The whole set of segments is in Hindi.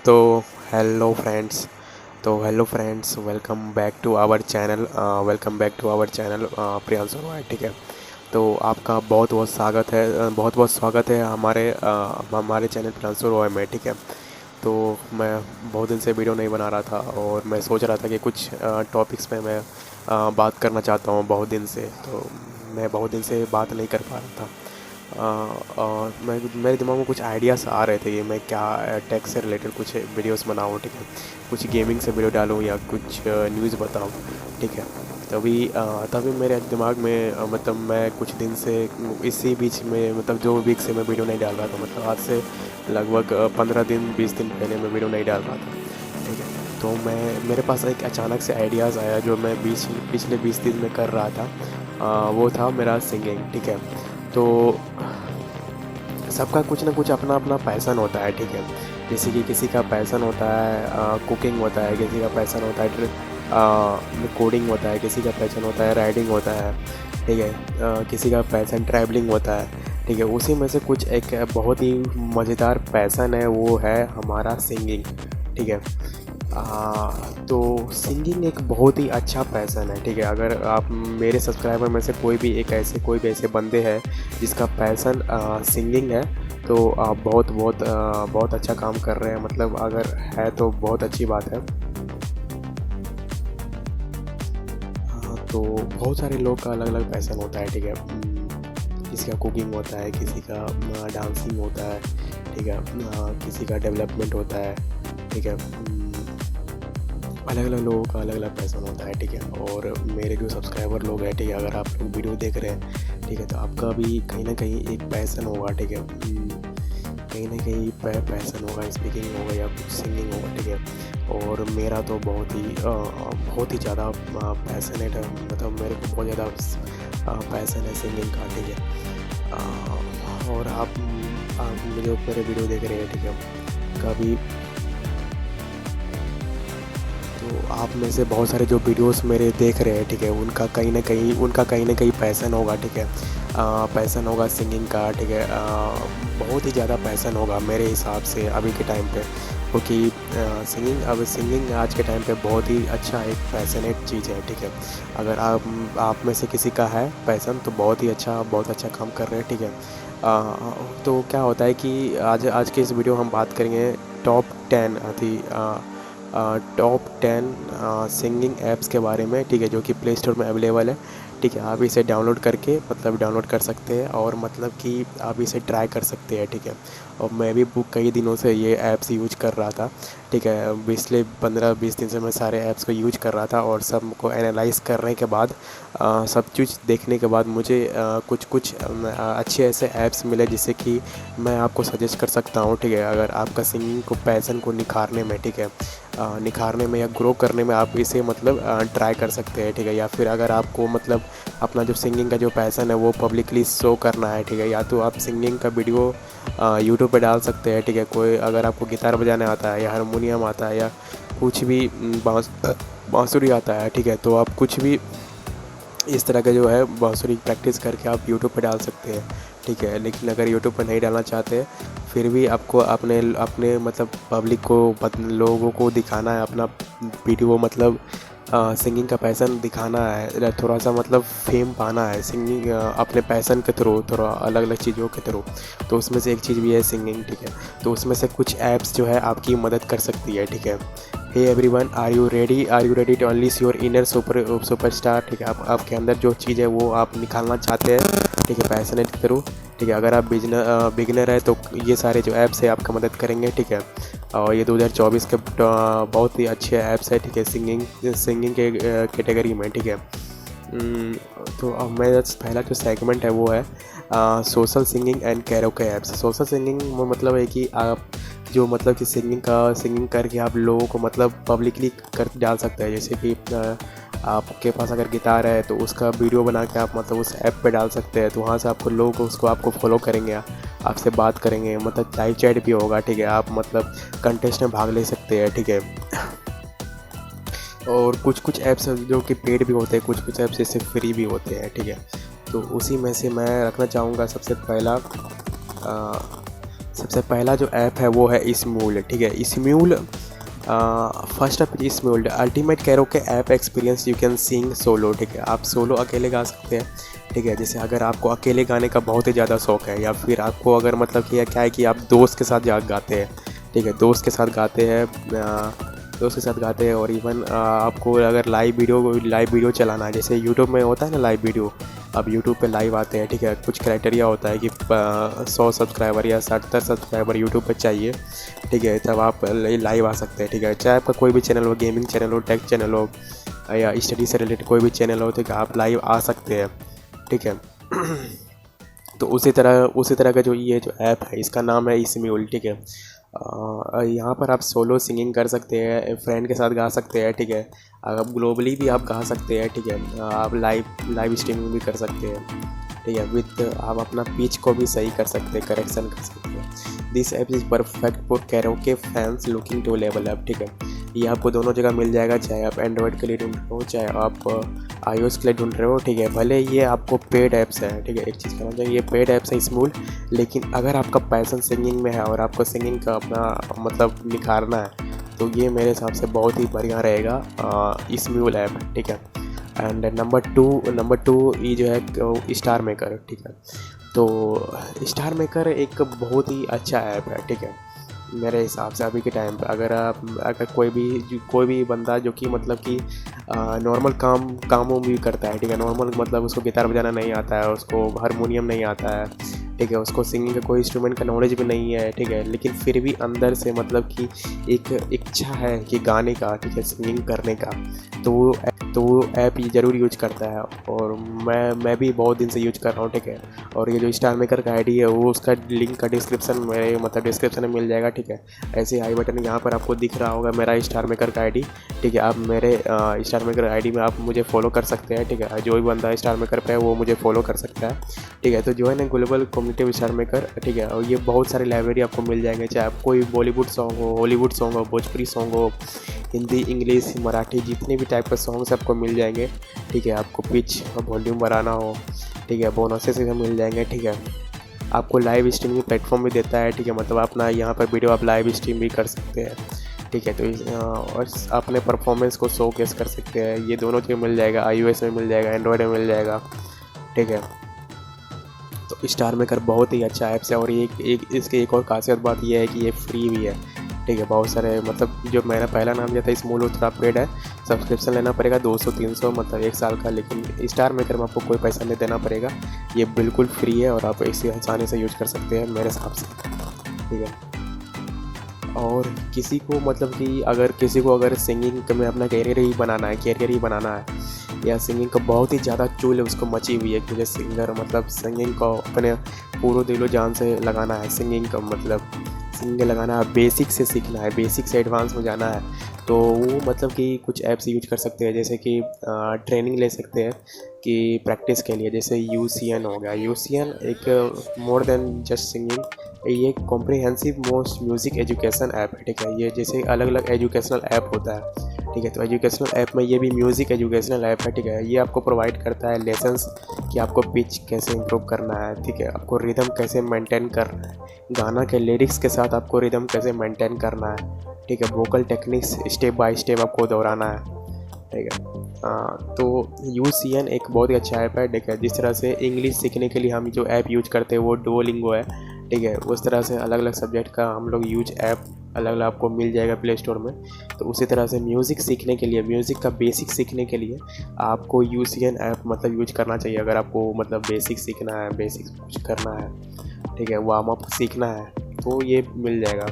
तो hello friends, welcome back to our channel Priyanshu Roy. ठीक है, तो आपका बहुत बहुत स्वागत है, बहुत बहुत स्वागत है हमारे चैनल प्रियांशु रॉय में। ठीक है, तो मैं बहुत दिन से वीडियो नहीं बना रहा था और मैं सोच रहा था कि कुछ टॉपिक्स पे मैं बात करना चाहता हूँ बहुत दिन से। तो मैं बहुत दिन से बात नहीं कर पा रहा था। और मेरे दिमाग में कुछ आइडियाज़ आ रहे थे कि मैं क्या टेक से रिलेटेड कुछ वीडियोस बनाऊँ। ठीक है, कुछ गेमिंग से वीडियो डालूँ या कुछ न्यूज़ बताऊँ। ठीक है, तभी मेरे दिमाग में मतलब मैं कुछ दिन से इसी बीच में मतलब 2 वीक से मैं वीडियो नहीं डाल रहा था। मतलब आज से लगभग 15 दिन 20 दिन पहले मैं वीडियो नहीं डाल रहा था। ठीक है, तो मेरे पास एक अचानक से आइडियाज़ आया जो मैं पिछले 20 दिन में कर रहा था। वो था मेरा सिंगिंग। ठीक है, तो सबका कुछ ना कुछ अपना अपना पैसन होता है। ठीक है, जैसे कि किसी का पैसन होता है कुकिंग होता है, किसी का पैसन होता है कोडिंग होता है, किसी का पैसन होता है राइडिंग होता है। ठीक है, किसी का पैसन ट्रैवलिंग होता है। ठीक है, उसी में से कुछ एक बहुत ही मज़ेदार पैसन है, वो है हमारा सिंगिंग। ठीक है, तो सिंगिंग एक बहुत ही अच्छा पैसन है। ठीक है, अगर आप मेरे सब्सक्राइबर में से कोई भी ऐसे बंदे हैं जिसका पैसन सिंगिंग है, तो आप बहुत अच्छा काम कर रहे हैं। मतलब अगर है तो बहुत अच्छी बात है। तो बहुत सारे लोग का अलग अलग पैसन होता है। ठीक है, किसी का कुकिंग होता है, किसी का डांसिंग होता है। ठीक है, किसी का डेवलपमेंट होता है। ठीक है, अलग अलग लोगों का अलग अलग पैसन होता है। ठीक है, और मेरे जो सब्सक्राइबर लोग हैं, ठीक है, अगर आप लोग वीडियो देख रहे हैं, ठीक है, तो आपका भी कहीं ना कहीं एक पैसन होगा। ठीक है, कहीं ना कहीं पैसन होगा, स्पीकिंग होगा या कुछ सिंगिंग होगा। ठीक है, और मेरा तो बहुत ही ज़्यादा पैसनेट है। मतलब मेरे को बहुत ज़्यादा पैसन है सिंगिंग का। ठीक है, और आप जो मेरे वीडियो देख रहे हैं, ठीक है, कभी तो आप में से बहुत सारे जो वीडियोस मेरे देख रहे हैं, ठीक है, उनका कहीं ना कहीं पैसन होगा। ठीक है, पैसन होगा सिंगिंग का। ठीक है, बहुत ही ज़्यादा पैसन होगा मेरे हिसाब से अभी के टाइम पे, क्योंकि सिंगिंग आज के टाइम पे बहुत ही अच्छा एक पैसनेट चीज़ है। ठीक है, अगर आप में से किसी का है पैसन तो बहुत अच्छा काम कर रहे हैं। ठीक है, तो क्या होता है कि आज के इस वीडियो हम बात करेंगे टॉप 10 सिंगिंग ऐप्स के बारे में। ठीक है, जो कि प्ले स्टोर में अवेलेबल है। ठीक है, आप इसे डाउनलोड कर सकते हैं और मतलब कि आप इसे ट्राई कर सकते हैं। ठीक है, और मैं भी कई दिनों से ये ऐप्स यूज कर रहा था। ठीक है, पिछले 15-20 दिन से मैं सारे ऐप्स को यूज कर रहा था और सब को एनालाइज करने के बाद सब चीज़ देखने के बाद मुझे कुछ अच्छे ऐसे ऐप्स मिले जिससे कि मैं आपको सजेस्ट कर सकता हूँ। ठीक है, अगर आपका सिंगिंग को पैसन को निखारने में, ठीक है, निखारने में या ग्रो करने में आप इसे मतलब ट्राई कर सकते हैं। ठीक है, या फिर अगर आपको मतलब अपना जो सिंगिंग का जो पैसन है वो पब्लिकली शो करना है, ठीक है, या तो आप सिंगिंग का वीडियो यूट्यूब पे डाल सकते हैं। ठीक है, कोई अगर आपको गिटार बजाने आता है या हारमोनियम आता है या कुछ भी बांसुरी आता है, ठीक है, तो आप कुछ भी इस तरह का जो है बांसुरी प्रैक्टिस करके आप यूट्यूब पे डाल सकते हैं। ठीक है, लेकिन अगर यूट्यूब पर नहीं डालना चाहते फिर भी आपको अपने अपने मतलब पब्लिक को लोगों को दिखाना है अपना वीडियो, मतलब सिंगिंग का पैसन दिखाना है, थोड़ा सा मतलब फेम पाना है सिंगिंग अपने पैसन के थ्रू, थोड़ा अलग अलग चीज़ों के थ्रू। तो उसमें से एक चीज़ भी है सिंगिंग। ठीक है, तो उसमें से कुछ ऐप्स जो है आपकी मदद कर सकती है। ठीक है, hey everyone, are you ready to unleash your inner superstar. ठीक है, आपके अंदर जो चीज़ है वो आप निकालना चाहते हैं। ठीक है, पैशनेट के थ्रू। ठीक है, अगर आप बिगनर है तो ये सारे जो ऐप्स है आपका मदद करेंगे। ठीक है, और ये 2024 के बहुत ही अच्छे ऐप्स है। ठीक है, सिंगिंग के कैटेगरी में। ठीक है, तो अब मेरा पहला जो सेगमेंट है वो है social singing and karaoke apps. Social singing में मतलब है कि आप जो मतलब कि सिंगिंग करके आप लोगों को मतलब पब्लिकली कर डाल सकते हैं। जैसे कि आपके पास अगर गिटार है तो उसका वीडियो बना के आप मतलब उस ऐप पे डाल सकते हैं, तो वहाँ से आपको लोग आपको फॉलो करेंगे, आपसे बात करेंगे, मतलब लाइव चैट भी होगा। ठीक है, आप मतलब कंटेस्ट में भाग ले सकते हैं। ठीक है, और कुछ ऐप्स जो कि पेड भी होते हैं, कुछ ऐप्स जैसे फ्री भी होते हैं। ठीक है, तो उसी में से मैं रखना चाहूँगा सबसे पहला सबसे पहला जो ऐप है वो है स्मूल, ठीक है। Small first up small ultimate karaoke app experience, you can sing solo, ठीक है। आप सोलो अकेले गा सकते हैं, ठीक है। जैसे अगर आपको अकेले गाने का बहुत ही ज़्यादा शौक है, या फिर आपको अगर मतलब कि क्या है कि आप दोस्त के साथ गाते हैं, ठीक है, दोस्त के साथ गाते हैं, दोस्त के साथ गाते हैं, और इवन आपको अगर लाइव वीडियो चलाना है, जैसे यूट्यूब में होता है ना लाइव वीडियो, अब यूट्यूब पे लाइव आते हैं, ठीक है। कुछ क्राइटेरिया होता है कि 100 सब्सक्राइबर या 70 सब्सक्राइबर यूट्यूब पे चाहिए, ठीक है, तब आप लाइव आ सकते हैं, ठीक है। चाहे आपका कोई भी चैनल हो, गेमिंग चैनल हो, टेक चैनल हो, या स्टडी से रिलेटेड कोई भी चैनल हो, ठीक है, आप लाइव आ सकते हैं, ठीक है। तो उसी तरह का जो ये जो ऐप है इसका नाम है स्मूल, ठीक है। यहाँ पर आप सोलो सिंगिंग कर सकते हैं, फ्रेंड के साथ गा सकते हैं, ठीक है। आप ग्लोबली भी आप गा सकते हैं, ठीक है। आप लाइव स्ट्रीमिंग भी कर सकते हैं, ठीक है। विथ आप अपना पिच को भी सही कर सकते हैं, करेक्शन कर सकते हैं। This app is perfect for karaoke fans looking to level up, ठीक है। ये आपको दोनों जगह मिल जाएगा, चाहे आप एंड्रॉयड के लिए ढूंढ रहे हो, चाहे आप iOS के लिए ढूंढ रहे हो, ठीक है। भले ये आपको पेड ऐप्स है, ठीक है, एक चीज़ कहना चाहिए, ये पेड ऐप्स है स्मूल, लेकिन अगर आपका पैशन सिंगिंग में है और आपको सिंगिंग का अपना मतलब निखारना है, तो ये मेरे हिसाब से बहुत ही बढ़िया रहेगा स्मूल ऐप, ठीक है। एंड नंबर टू ये जो है स्टार मेकर, ठीक है। तो स्टार मेकर एक बहुत ही अच्छा ऐप है, ठीक है, मेरे हिसाब से अभी के टाइम पे। अगर कोई भी बंदा जो कि मतलब कि नॉर्मल कामों भी करता है, ठीक है, नॉर्मल मतलब उसको गिटार बजाना नहीं आता है, उसको हारमोनियम नहीं आता है, ठीक है, उसको सिंगिंग का कोई इंस्ट्रूमेंट का नॉलेज भी नहीं है, ठीक है, लेकिन फिर भी अंदर से मतलब कि एक इच्छा है कि गाने का, ठीक है, सिंगिंग करने का, तो वो ऐप ज़रूर यूज करता है। और मैं भी बहुत दिन से यूज कर रहा हूँ, ठीक है। और ये जो स्टार मेकर का आईडी है वो उसका लिंक का डिस्क्रिप्शन मेरे मतलब डिस्क्रिप्शन में मिल जाएगा, ठीक है। ऐसे आई बटन यहाँ पर आपको दिख रहा होगा मेरा स्टार मेकर का आईडी, ठीक है। आप मेरे स्टार मेकर आईडी में आप मुझे फॉलो कर सकते हैं, ठीक है। जो भी बंदा स्टार मेकर पे है वो मुझे फॉलो कर सकता है, ठीक है। तो ज्वाइन है ग्लोबल कम्युनिटी स्टार मेकर, ठीक है। और ये बहुत सारी लाइब्रेरी आपको मिल जाएंगे, चाहे आप कोई बॉलीवुड सॉन्ग हो, हॉलीवुड सॉन्ग हो, भोजपुरी सॉन्ग हो, हिंदी, इंग्लिश, मराठी, जितने भी टाइप के सॉन्ग्स आपको मिल जाएंगे, ठीक है। आपको पिच और वॉल्यूम बढ़ाना हो, ठीक है, बोनसेस मिल जाएंगे, ठीक है। आपको लाइव स्ट्रीमिंग प्लेटफॉर्म भी देता है, ठीक है, मतलब अपना यहाँ पर वीडियो आप लाइव स्ट्रीम भी कर सकते हैं, ठीक है। तो और अपने परफॉर्मेंस को शोकेस कर सकते हैं, ये दोनों चीज़ मिल जाएगा, iOS में मिल जाएगा, एंड्रॉयड में मिल जाएगा, ठीक है। तो स्टार मेकर बहुत ही अच्छा ऐप्स है, और इसकी एक और खासियत बात यह है कि ये फ्री भी है, ठीक है। बहुत सारे मतलब जो मेरा पहला नाम जो था स्मूल उतना पेड है, सब्सक्रिप्शन लेना पड़ेगा 200-300 मतलब 1 साल का, लेकिन स्टार मेकर में आपको कोई पैसा नहीं देना पड़ेगा, ये बिल्कुल फ्री है और आप इसे आसानी से यूज कर सकते हैं मेरे हिसाब से, ठीक है। और किसी को मतलब कि अगर सिंगिंग में अपना कैरियर ही बनाना है, या सिंगिंग का बहुत ही ज़्यादा चूल उसको मची हुई है कि मुझे सिंगर मतलब सिंगिंग को अपने पूरे दिलो जान से लगाना है, सिंगिंग लगाना है, बेसिक से सीखना है, बेसिक से एडवांस में जाना है, तो वो मतलब कि कुछ ऐप्स यूज कर सकते हैं, जैसे कि ट्रेनिंग ले सकते हैं कि प्रैक्टिस के लिए, जैसे UCN हो गया। UCN एक मोर देन जस्ट सिंगिंग, ये एक comprehensive most music education app है, ठीक है। ये जैसे अलग अलग एजुकेशनल ऐप होता है, ठीक है, तो एजुकेशनल ऐप में ये भी म्यूज़िक एजुकेशनल ऐप है, ठीक है। ये आपको प्रोवाइड करता है लेसन्स कि आपको पिच कैसे इम्प्रूव करना है, ठीक है, आपको रिदम कैसे मेंटेन करना है, गाना के लिरिक्स के साथ आपको रिदम कैसे मेंटेन करना है, ठीक है, vocal techniques step by step आपको दोहराना है, ठीक है। तो UCN एक बहुत ही अच्छा ऐप है, ठीक है। जिस तरह से इंग्लिश सीखने के लिए हम जो ऐप यूज करते हैं वो डुओलिंगो है, ठीक है, उस तरह से अलग अलग सब्जेक्ट का हम लोग ऐप अलग अलग आपको मिल जाएगा प्ले स्टोर में। तो उसी तरह से म्यूज़िक सीखने के लिए, म्यूज़िक का बेसिक सीखने के लिए आपको UCN ऐप मतलब यूज करना चाहिए, अगर आपको मतलब बेसिक सीखना है, बेसिक कुछ करना है, ठीक है, वार्म अप सीखना है, तो ये मिल जाएगा।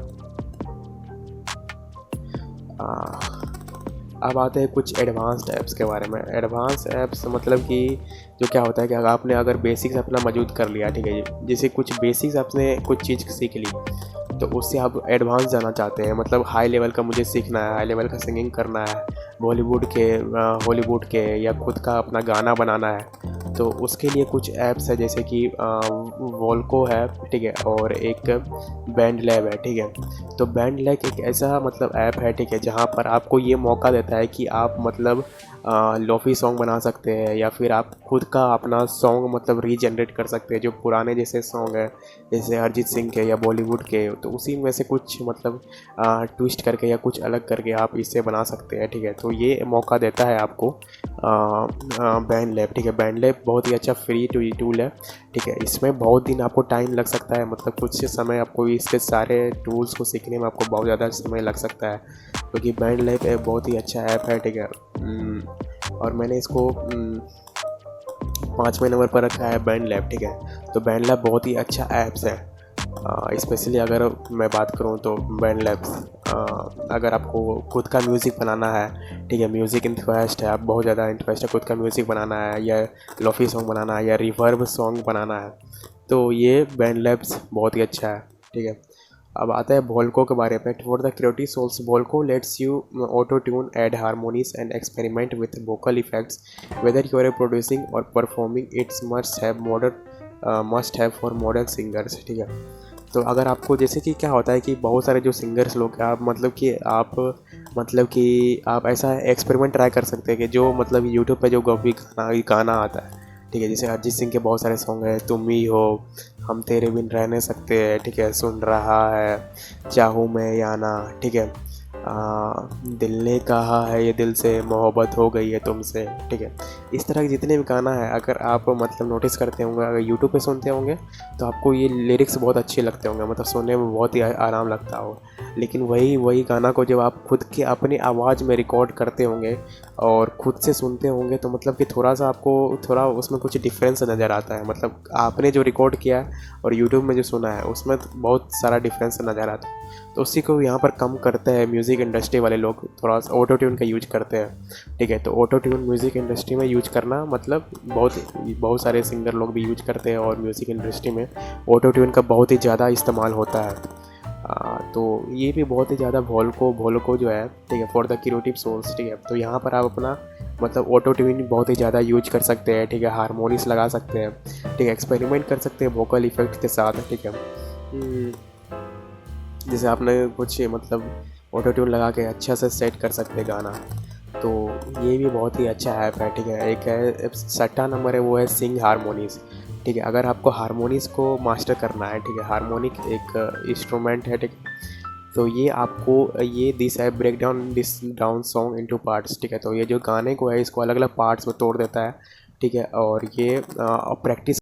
अब आते हैं कुछ एडवांस्ड ऐप्स के बारे में। एडवांस ऐप्स मतलब कि जो क्या होता है कि आपने अगर बेसिक्स अपना मौजूद कर लिया, ठीक है, जैसे कुछ बेसिक्स आपने कुछ चीज़ सीख ली, तो उससे आप एडवांस जाना चाहते हैं, मतलब हाई लेवल का मुझे सीखना है, हाई लेवल का सिंगिंग करना है, बॉलीवुड के, हॉलीवुड के, या खुद का अपना गाना बनाना है, तो उसके लिए कुछ ऐप्स है, जैसे कि वोल्को है, ठीक है, और एक बैंड लैब है, ठीक है। तो बैंड लैब एक ऐसा मतलब ऐप है, ठीक है, जहाँ पर आपको ये मौका देता है कि आप मतलब लोफी सॉन्ग बना सकते हैं, या फिर आप खुद का अपना सॉन्ग मतलब रीजनरेट कर सकते हैं। जो पुराने जैसे सॉन्ग है जैसे अरिजीत सिंह के या बॉलीवुड के, तो उसी में से कुछ मतलब ट्विस्ट करके या कुछ अलग करके आप इससे बना सकते हैं, ठीक है। तो ये मौका देता है आपको बैंड लैब, ठीक है। बैंड लैब बहुत ही अच्छा फ्री टूल है, ठीक है। इसमें बहुत दिन आपको टाइम लग सकता है, मतलब कुछ समय आपको इसके सारे टूल्स को सीखने में आपको बहुत ज़्यादा समय लग सकता है, क्योंकि बैंड लैब एक बहुत ही अच्छा ऐप है, ठीक है। और मैंने इसको 5वें नंबर पर रखा है बैंड लैब, ठीक है। तो बैंड लैब बहुत ही अच्छा ऐप्स है। स्पेशली अगर मैं बात करूँ तो बैंड लैब्स, अगर आपको खुद का म्यूज़िक बनाना है, ठीक है, म्यूज़िक इंटरेस्ट है, आप बहुत ज़्यादा इंटरेस्ट है, खुद का म्यूज़िक बनाना है या लोफी सॉन्ग बनाना है या रिवर्ब सॉन्ग बनाना है, तो ये बैंड लैब्स बहुत ही अच्छा है, ठीक है। अब आता है वोल्को के बारे में। For the creative souls, Volko lets you auto tune, add harmonies and experiment with vocal effects whether you are producing or performing. It's must have for modern singers, ठीक है। तो अगर आपको जैसे कि क्या होता है कि बहुत सारे जो सिंगर्स लोग हैं, आप मतलब कि आप ऐसा एक्सपेरिमेंट ट्राई कर सकते हैं कि जो मतलब यूट्यूब पे जो गाना आता है, ठीक है। जैसे अरिजीत सिंह के बहुत सारे सॉन्ग हैं, तुम ही हो, हम तेरे बिन रह नहीं सकते, ठीक है, सुन रहा है, चाहूँ मैं या ना, ठीक है, दिल ने कहा है, ये दिल से मोहब्बत हो गई है तुमसे, ठीक है। इस तरह के जितने भी गाना है, अगर आप मतलब नोटिस करते होंगे, अगर यूट्यूब पे सुनते होंगे तो आपको ये लिरिक्स बहुत अच्छे लगते होंगे, मतलब सुनने में बहुत ही आराम लगता हो। लेकिन वही गाना को जब आप खुद के अपनी आवाज़ में रिकॉर्ड करते होंगे और खुद से सुनते होंगे, तो मतलब कि थोड़ा सा आपको थोड़ा उसमें कुछ डिफरेंस नज़र आता है। मतलब आपने जो रिकॉर्ड किया है और यूट्यूब में जो सुना है उसमें बहुत सारा डिफरेंस नज़र आता है। तो उसी को यहाँ पर कम करते हैं म्यूज़िक इंडस्ट्री वाले लोग, थोड़ा सा ऑटो ट्यून का यूज करते हैं, ठीक है। तो ऑटो ट्यून म्यूज़िक इंडस्ट्री में यूज करना मतलब बहुत सारे सिंगर लोग भी यूज करते हैं, और म्यूज़िक इंडस्ट्री में ऑटो ट्यून का बहुत ही ज़्यादा इस्तेमाल होता है। तो ये भी बहुत ही ज़्यादा वोल्को जो है, ठीक है, फॉर द क्रिएटिव सोर्स, ठीक है। तो यहाँ पर आप अपना मतलब ऑटो ट्यून बहुत ही ज़्यादा यूज कर सकते हैं, ठीक है, हारमोनिक्स लगा सकते हैं, ठीक है, एक्सपेरिमेंट कर सकते हैं वोकल इफेक्ट के साथ, ठीक है। जैसे आपने कुछ मतलब ऑटो ट्यून लगा के अच्छा से सेट कर सकते हैं गाना, तो ये भी बहुत ही अच्छा ऐप है, ठीक है। एक है 6वां नंबर है, वो है सिंग हारमोनीज, ठीक है। अगर आपको हारमोनीज को मास्टर करना है, ठीक है, हारमोनिक एक इंस्ट्रूमेंट है, ठीक है। तो ये आपको ये this app break down song into parts, ठीक है। तो ये जो गाने को है इसको अलग अलग पार्ट्स में तोड़ देता है, ठीक है। और ये प्रैक्टिस